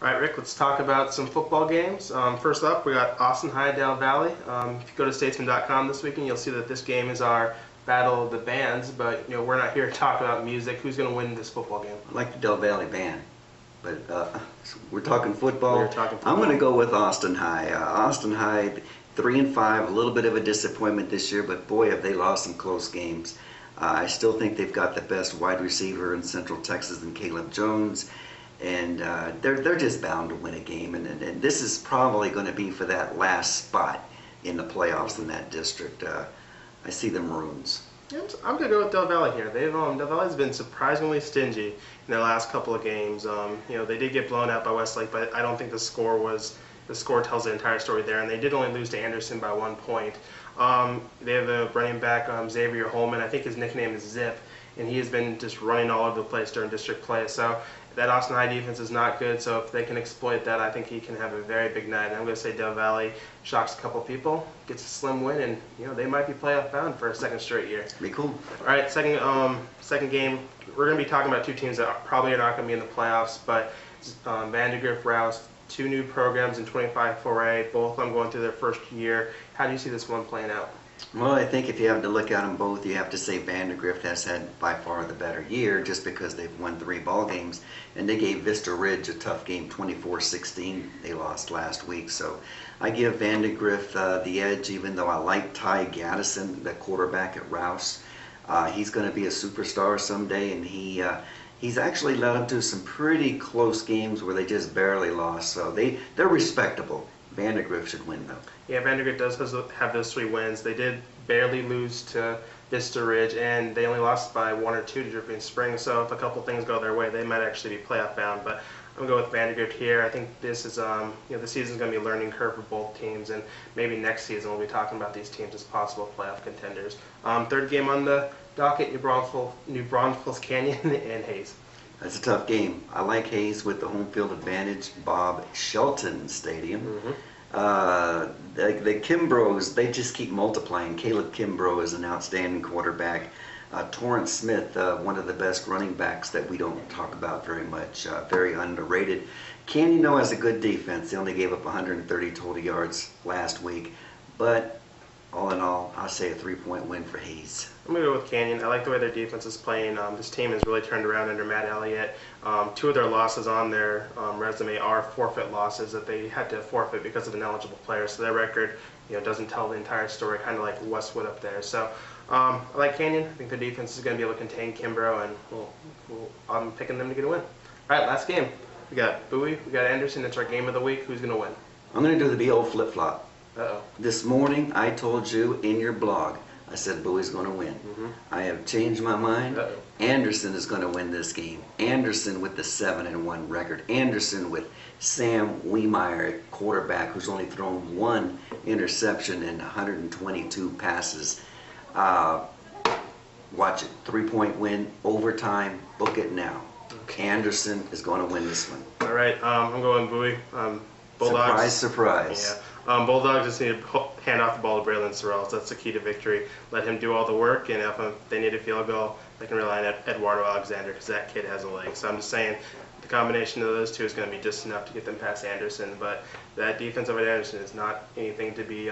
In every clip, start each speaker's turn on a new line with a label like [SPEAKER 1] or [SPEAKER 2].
[SPEAKER 1] All right, Rick, let's talk about some football games. First up, we got Austin High, Del Valley. If you go to statesman.com this weekend, you'll see that this game is our battle of the bands, but we're not here to talk about music. Who's going to win this football game?
[SPEAKER 2] I like the Del Valley band, but we're talking football.
[SPEAKER 1] We're talking football.
[SPEAKER 2] I'm going to go with Austin High. Austin High, 3-5, a little bit of a disappointment this year, but boy, have they lost some close games. I still think they've got the best wide receiver in Central Texas in Caleb Jones. And they're just bound to win a game, and this is probably going to be for that last spot in the playoffs in that district. I see them maroons.
[SPEAKER 1] I'm going to go with Del Valley here. Del Valley's been surprisingly stingy in their last couple of games. They did get blown out by Westlake, but I don't think the score tells the entire story there, and they did only lose to Anderson by 1 point. They have a running back, Xavier Holman. I think his nickname is Zip, and he has been just running all over the place during district play. So that Austin High defense is not good, so if they can exploit that, I think he can have a very big night. And I'm going to say Del Valley shocks a couple people, gets a slim win, and they might be playoff bound for a second straight year.
[SPEAKER 2] Be cool.
[SPEAKER 1] All right, second game. We're going to be talking about two teams that probably are not going to be in the playoffs, but Vandergrift Rouse, two new programs in 25-4A, both of them going through their first year. How do you see this one playing out?
[SPEAKER 2] Well, I think if you have to look at them both, you have to say Vandergrift has had by far the better year just because they've won 3 ball games, and they gave Vista Ridge a tough game, 24-16. They lost last week, so I give Vandergrift the edge, even though I like Ty Gaddison, the quarterback at Rouse. He's going to be a superstar someday, and he's actually led them to some pretty close games where they just barely lost, so they're respectable. Vandergrift should win, though.
[SPEAKER 1] Yeah, Vandergrift does have those 3 wins. They did barely lose to Vista Ridge, and they only lost by 1 or 2 to Dripping Springs. So if a couple things go their way, they might actually be playoff bound. But I'm going to go with Vandergrift here. I think this is, the season's going to be a learning curve for both teams, and maybe next season we'll be talking about these teams as possible playoff contenders. Third game on the docket: New Braunfels Canyon and Hayes.
[SPEAKER 2] That's a tough game. I like Hayes with the home field advantage. Bob Shelton Stadium.
[SPEAKER 1] Mm-hmm.
[SPEAKER 2] The Kimbroughs, they just keep multiplying. Caleb Kimbrough is an outstanding quarterback. Torrance Smith, one of the best running backs that we don't talk about very much, very underrated. Canyon, though, has a good defense. They only gave up 130 total yards last week, but all in all, I'll say a 3-point win for Hayes.
[SPEAKER 1] I'm going to go with Canyon. I like the way their defense is playing. This team has really turned around under Matt Elliott. 2 of their losses on their resume are forfeit losses that they had to forfeit because of ineligible players. So their record doesn't tell the entire story, kind of like Westwood up there. So I like Canyon. I think their defense is going to be able to contain Kimbrough, and I'm picking them to get a win. All right, last game. We got Bowie, we got Anderson. It's our game of the week. Who's going to win?
[SPEAKER 2] I'm going to do the old flip-flop.
[SPEAKER 1] Uh-oh.
[SPEAKER 2] This morning, I told you in your blog, I said Bowie's going to win.
[SPEAKER 1] Mm-hmm.
[SPEAKER 2] I have changed my mind.
[SPEAKER 1] Uh-oh.
[SPEAKER 2] Anderson is going to win this game. Anderson with the 7-1 record. Anderson with Sam Wiemeyer at quarterback, who's only thrown 1 interception and 122 passes. Watch it. 3-point win, overtime. Book it now.
[SPEAKER 1] Okay.
[SPEAKER 2] Anderson is going to win this one.
[SPEAKER 1] All right, I'm going Bowie. Bulldogs.
[SPEAKER 2] Surprise.
[SPEAKER 1] Yeah. Bulldogs just need to hand off the ball to Braylon Sorrells. That's the key to victory. Let him do all the work, and if they need a field goal, they can rely on Eduardo Alexander because that kid has a leg. So I'm just saying the combination of those two is going to be just enough to get them past Anderson. But that defense over at Anderson is not anything to be,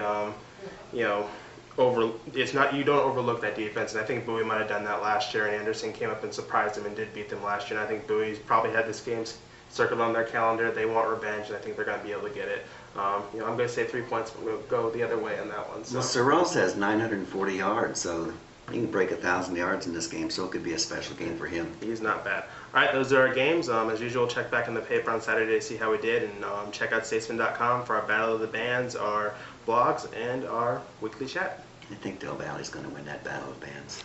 [SPEAKER 1] It's not, you don't overlook that defense, and I think Bowie might have done that last year, and Anderson came up and surprised them and did beat them last year. And I think Bowie's probably had this game circled on their calendar. They want revenge, and I think they're going to be able to get it. I'm going to say 3 points, but we'll go the other way on that one. So.
[SPEAKER 2] Well, Sorrells has 940 yards, so he can break 1,000 yards in this game, so it could be a special game for him.
[SPEAKER 1] He's not bad. All right, those are our games. As usual, check back in the paper on Saturday to see how we did, and check out statesman.com for our Battle of the Bands, our blogs, and our weekly chat.
[SPEAKER 2] I think Del Valley's going to win that Battle of Bands.